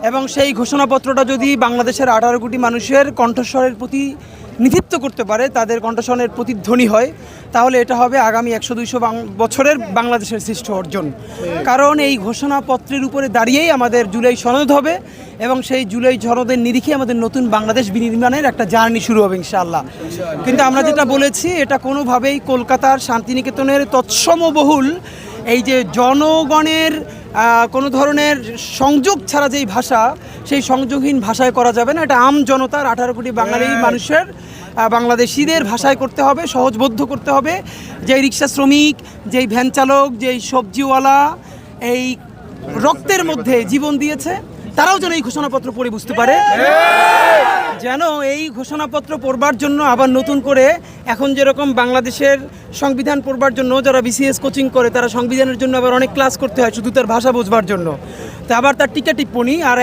এবং সেই ঘোষণাপত্রটা যদি বাংলাদেশের 18 কোটি মানুষের কণ্ঠস্বরের প্রতিনিধিত্ব করতে পারে, তাদের কণ্ঠস্বরের প্রতিধ্বনি হয়, তাহলে এটা হবে আগামী 100-200 বছরের বাংলাদেশের শ্রেষ্ঠ অর্জন। কারণ এই ঘোষণাপত্রের উপরে দাঁড়িয়েই আমাদের জুলাই সনদ হবে এবং সেই জুলাই সনদের নিরিখে আমাদের নতুন বাংলাদেশ বিনির্মাণের একটা জার্নি শুরু হবে ইনশাআল্লাহ। কিন্তু আমরা যেটা বলেছি, এটা কোনোভাবেই কলকাতার শান্তিনিকেতনের তৎসমবহুল এই যে জনগণের কোনো ধরনের সংযোগ ছাড়া যেই ভাষা, সেই সংযোগহীন ভাষায় করা যাবে না। এটা আম জনতার 18 কোটি বাঙালি মানুষের বাংলাদেশিদের ভাষায় করতে হবে, সহজবোধ্য করতে হবে। যেই রিক্সা শ্রমিক, যেই ভ্যান চালক, যেই সবজিওয়ালা এই রক্তের মধ্যে জীবন দিয়েছে, তারাও যেন এই ঘোষণাপত্র পড়ে বুঝতে পারে, যেন এই ঘোষণাপত্র পড়বার জন্য আবার নতুন করে এখন যেরকম বাংলাদেশের সংবিধান পড়বার জন্য যারা বিসিএস কোচিং করে, তারা সংবিধানের জন্য আবার অনেক ক্লাস করতে হয় শুধু তার ভাষা বোঝবার জন্য, তো আবার তার টিকা টিপ্পণী আর